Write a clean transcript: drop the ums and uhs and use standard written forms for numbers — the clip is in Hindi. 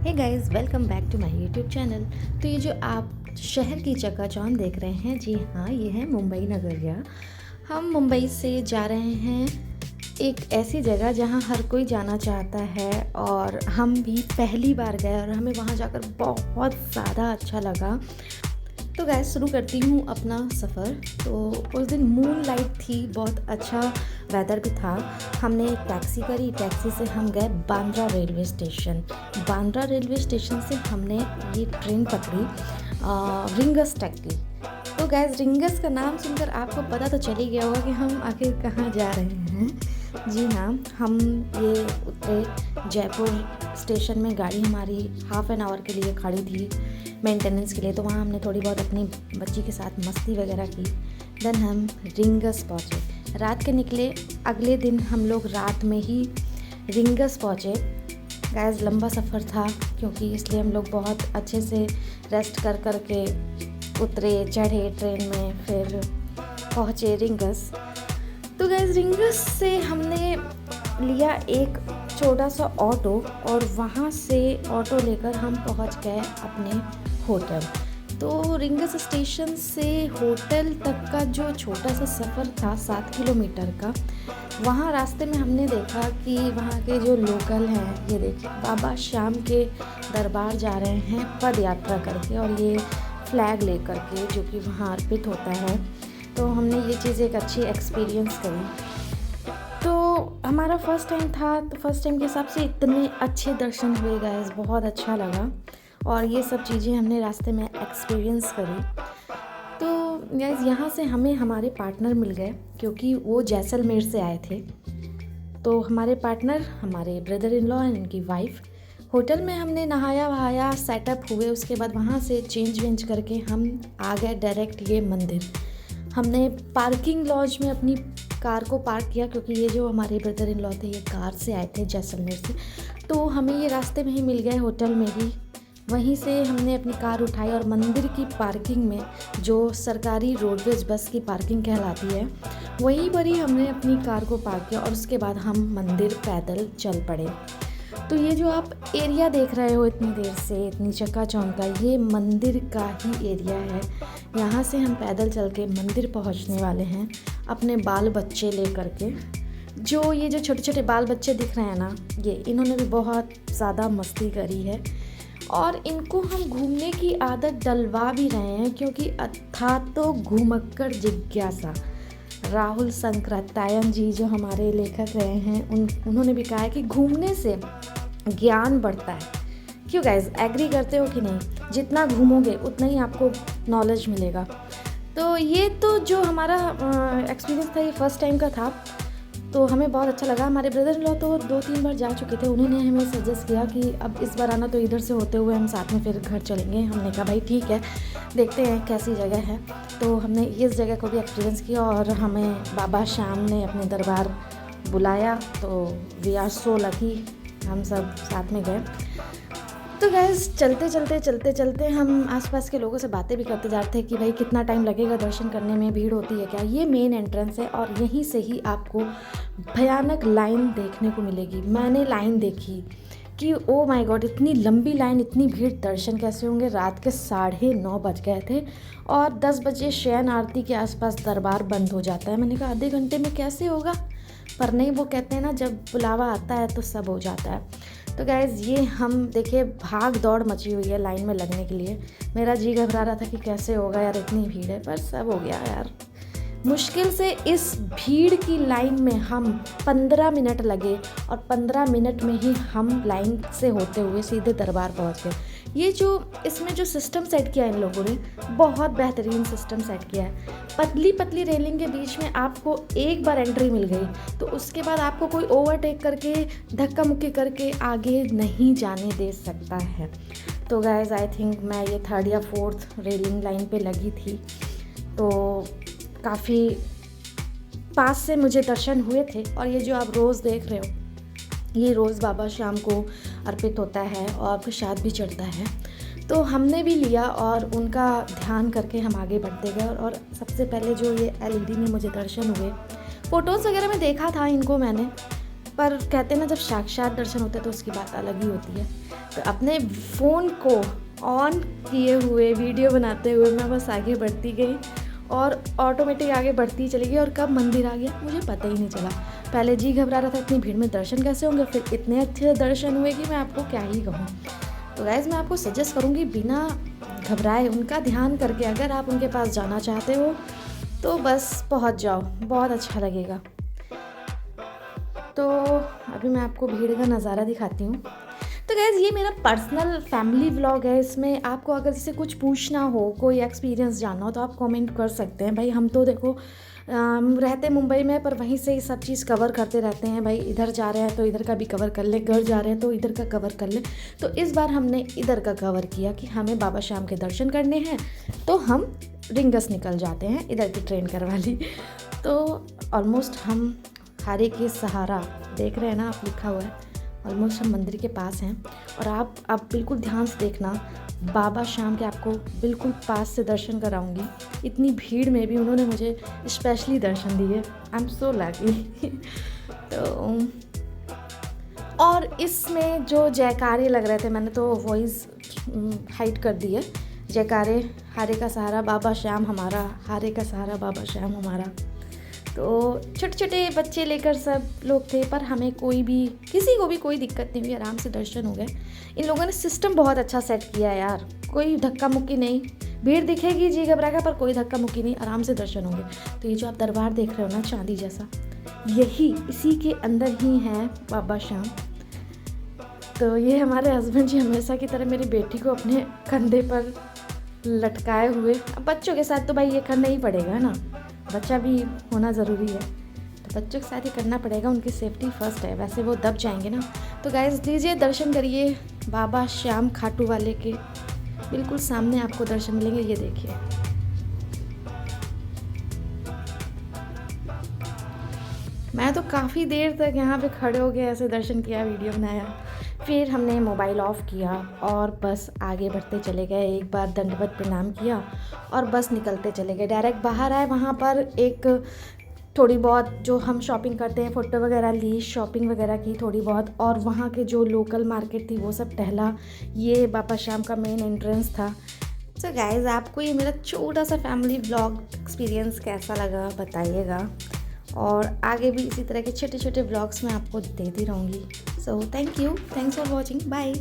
Hey guys, welcome back to my YouTube channel. तो ये जो आप शहर की चकाचौंध देख रहे हैं, जी हाँ, ये है मुंबई नगरिया। हम मुंबई से जा रहे हैं एक ऐसी जगह जहाँ हर कोई जाना चाहता है और हम भी पहली बार गए और हमें वहाँ जाकर बहुत ज़्यादा अच्छा लगा। तो गैस शुरू करती हूँ अपना सफ़र। तो उस दिन मून लाइट थी, बहुत अच्छा वेदर भी था। हमने एक टैक्सी करी, टैक्सी से हम गए Bandra railway station. Bandra railway station से हमने ये ट्रेन पकड़ी रिंगस तक की। तो गैस रिंगस का नाम सुनकर आपको पता तो चल ही गया होगा कि हम आखिर कहाँ जा रहे हैं। जी हाँ, हम ये उतरे जयपुर स्टेशन में। गाड़ी हमारी हाफ़ एन आवर के लिए खड़ी थी मेंटेनेंस के लिए, तो वहाँ हमने थोड़ी बहुत अपनी बच्ची के साथ मस्ती वगैरह की। देन हम रिंगस पहुँचे, रात के निकले। अगले दिन हम लोग रात में ही रिंगस पहुँचे। गैस लंबा सफ़र था क्योंकि इसलिए हम लोग बहुत अच्छे से रेस्ट कर के उतरे, चढ़े ट्रेन में, फिर पहुँचे रिंगस। तो गैस रिंगस से हमने लिया एक छोटा सा ऑटो और वहाँ से ऑटो लेकर हम पहुँच गए अपने होटल। तो रिंगस स्टेशन से होटल तक का जो छोटा सा सफ़र था 7 किलोमीटर का, वहाँ रास्ते में हमने देखा कि वहाँ के जो लोकल हैं, ये देखिए बाबा श्याम के दरबार जा रहे हैं पद यात्रा करके, और ये फ्लैग लेकर के, जो कि वहाँ अर्पित होता है। तो हमने ये चीज़ एक अच्छी एक्सपीरियंस करी। तो हमारा फर्स्ट टाइम था, तो फर्स्ट टाइम के हिसाब से इतने अच्छे दर्शन हुए गाइस, बहुत अच्छा लगा। और ये सब चीज़ें हमने रास्ते में एक्सपीरियंस करी। तो गाइस यहाँ से हमें हमारे पार्टनर मिल गए क्योंकि वो जैसलमेर से आए थे। तो हमारे पार्टनर हमारे ब्रदर इन लॉ एंड इनकी वाइफ। होटल में हमने नहाया वहाया, सेटअप हुए, उसके बाद वहाँ से चेंज वेंज करके हम आ गए डायरेक्ट ये मंदिर। हमने पार्किंग लॉज में अपनी कार को पार्क किया क्योंकि ये जो हमारे ब्रदर इन लॉ थे ये कार से आए थे जैसलमेर से। तो हमें ये रास्ते में ही मिल गए होटल में ही। वहीं से हमने अपनी कार उठाई और मंदिर की पार्किंग में, जो सरकारी रोडवेज बस की पार्किंग कहलाती है, वहीं पर ही हमने अपनी कार को पार्क किया और उसके बाद हम मंदिर पैदल चल पड़े। तो ये जो आप एरिया देख रहे हो इतनी देर से, इतनी चकाचौंध का, ये मंदिर का ही एरिया है। यहाँ से हम पैदल चल के मंदिर पहुँचने वाले हैं अपने बाल बच्चे ले करके। ये जो छोटे छोटे बाल बच्चे दिख रहे हैं ना, ये इन्होंने भी बहुत ज़्यादा मस्ती करी है और इनको हम घूमने की आदत डलवा भी रहे हैं क्योंकि था तो घुमक्कड़ जिज्ञासा। राहुल संकृत्यायन जी जो हमारे लेखक रहे हैं, उन्होंने भी कहा है कि घूमने से ज्ञान बढ़ता है। क्यों गाइज, एग्री करते हो कि नहीं? जितना घूमोगे उतना ही आपको नॉलेज मिलेगा। तो ये तो जो हमारा एक्सपीरियंस था, ये फर्स्ट टाइम का था, तो हमें बहुत अच्छा लगा। हमारे ब्रदर इन लॉ तो 2-3 बार जा चुके थे, उन्होंने हमें सजेस्ट किया कि अब इस बार आना तो इधर से होते हुए हम साथ में फिर घर चलेंगे। हमने कहा भाई ठीक है, देखते हैं कैसी जगह है। तो हमने इस जगह को भी एक्सपीरियंस किया और हमें बाबा श्याम ने अपने दरबार बुलाया, तो वी आर सो लकी, हम सब साथ में गए। तो गैस चलते चलते हम आसपास के लोगों से बातें भी करते जा रहे थे कि भाई कितना टाइम लगेगा दर्शन करने में, भीड़ होती है क्या। ये मेन एंट्रेंस है और यहीं से ही आपको भयानक लाइन देखने को मिलेगी। मैंने लाइन देखी कि ओ माय गॉड, इतनी लंबी लाइन, इतनी भीड़, दर्शन कैसे होंगे। रात के 9:30 बज गए थे और 10 बजे शयन आरती के आसपास दरबार बंद हो जाता है। मैंने कहा आधे घंटे में कैसे होगा, पर नहीं, वो कहते हैं ना जब बुलावा आता है तो सब हो जाता है। तो गाइज़ ये हम देखिए भाग दौड़ मची हुई है लाइन में लगने के लिए। मेरा जी घबरा रहा था कि कैसे होगा यार, इतनी भीड़ है, पर सब हो गया यार। मुश्किल से इस भीड़ की लाइन में हम 15 मिनट लगे और 15 मिनट में ही हम लाइन से होते हुए सीधे दरबार पहुंच गए। ये जो इसमें जो सिस्टम सेट किया है इन लोगों ने, बहुत बेहतरीन सिस्टम सेट किया है। पतली पतली रेलिंग के बीच में आपको एक बार एंट्री मिल गई तो उसके बाद आपको कोई ओवरटेक करके, धक्का मुक्की करके आगे नहीं जाने दे सकता है। तो गाइज आई थिंक मैं ये 3rd या 4th रेलिंग लाइन पे लगी थी, तो काफ़ी पास से मुझे दर्शन हुए थे। और ये जो आप रोज़ देख रहे हो, ये रोज़ बाबा शाम को अर्पित होता है और प्रसाद भी चढ़ता है। तो हमने भी लिया और उनका ध्यान करके हम आगे बढ़ते गए। और सबसे पहले जो ये LED में मुझे दर्शन हुए, फ़ोटोज़ वगैरह में देखा था इनको मैंने, पर कहते हैं ना, जब साक्षात दर्शन होते हैं तो उसकी बात अलग ही होती है। तो अपने फ़ोन को ऑन किए हुए वीडियो बनाते हुए मैं बस आगे बढ़ती गई और ऑटोमेटिक आगे बढ़ती चली गई, और कब मंदिर आ गया मुझे पता ही नहीं चला। पहले जी घबरा रहा था इतनी भीड़ में दर्शन कैसे होंगे, फिर इतने अच्छे दर्शन हुए कि मैं आपको क्या ही कहूँ। तो गाइज़ मैं आपको सजेस्ट करूँगी बिना घबराए उनका ध्यान करके अगर आप उनके पास जाना चाहते हो तो बस पहुँच जाओ, बहुत अच्छा लगेगा। तो अभी मैं आपको भीड़ का नज़ारा दिखाती हूँ। तो गाइज़ ये मेरा पर्सनल फैमिली व्लॉग है। इसमें आपको अगर जैसे कुछ पूछना हो, कोई एक्सपीरियंस जानना हो तो आप कमेंट कर सकते हैं। भाई हम तो देखो रहते मुंबई में, पर वहीं से ही सब चीज़ कवर करते रहते हैं। भाई इधर जा रहे हैं तो इधर का भी कवर कर ले, घर जा रहे हैं तो इधर का कवर कर ले। तो इस बार हमने इधर का कवर किया कि हमें बाबा श्याम के दर्शन करने हैं, तो हम रिंगस निकल जाते हैं, इधर की ट्रेन करवा ली। तो ऑलमोस्ट हम हारे के सहारा देख रहे हैं ना, आप लिखा हुआ है, ऑलमोस्ट हम मंदिर के पास हैं। और आप बिल्कुल ध्यान से देखना, बाबा श्याम के आपको बिल्कुल पास से दर्शन कराऊंगी। इतनी भीड़ में भी उन्होंने मुझे स्पेशली दर्शन दिए। I am so lucky. तो और इसमें जो जयकारे लग रहे थे, मैंने तो वॉइस हाइड कर दी है। जयकारे, हारे का सहारा बाबा श्याम हमारा, हारे का सहारा बाबा श्याम हमारा। तो छोटे छोटे बच्चे लेकर सब लोग थे, पर हमें किसी को भी कोई दिक्कत नहीं हुई, आराम से दर्शन हो गए। इन लोगों ने सिस्टम बहुत अच्छा सेट किया है यार, कोई धक्का मुक्की नहीं। भीड़ दिखेगी जी घबराएगा, पर कोई धक्का मुक्की नहीं, आराम से दर्शन होंगे। तो ये जो आप दरबार देख रहे हो ना, चांदी जैसा, इसी के अंदर ही है बाबा श्याम। तो ये हमारे हस्बैंड जी हमेशा की तरह मेरी बेटी को अपने कंधे पर लटकाए हुए, अब बच्चों के साथ तो भाई ये करना ही पड़ेगा ना, बच्चा भी होना ज़रूरी है, तो बच्चों के साथ ही करना पड़ेगा, उनकी सेफ्टी फर्स्ट है, वैसे वो दब जाएंगे ना। तो गाइस लीजिए दर्शन करिए बाबा श्याम खाटू वाले के, बिल्कुल सामने आपको दर्शन मिलेंगे, ये देखिए। मैं तो काफ़ी देर तक यहाँ पे खड़े हो गए, ऐसे दर्शन किया, वीडियो बनाया, फिर हमने मोबाइल ऑफ़ किया और बस आगे बढ़ते चले गए। एक बार दंडवत प्रणाम किया और बस निकलते चले गए, डायरेक्ट बाहर आए। वहाँ पर एक थोड़ी बहुत जो हम शॉपिंग करते हैं, फ़ोटो वगैरह ली, शॉपिंग वगैरह की थोड़ी बहुत, और वहाँ के जो लोकल मार्केट थी वो सब टहला। ये बाबा श्याम का मेन एंट्रेंस था। सो गाइज़ आपको ये मेरा छोटा सा फैमिली व्लॉग एक्सपीरियंस कैसा लगा बताइएगा, और आगे भी इसी तरह के छोटे छोटे व्लॉग्स मैं आपको देती रहूँगी। So thanks for watching, bye.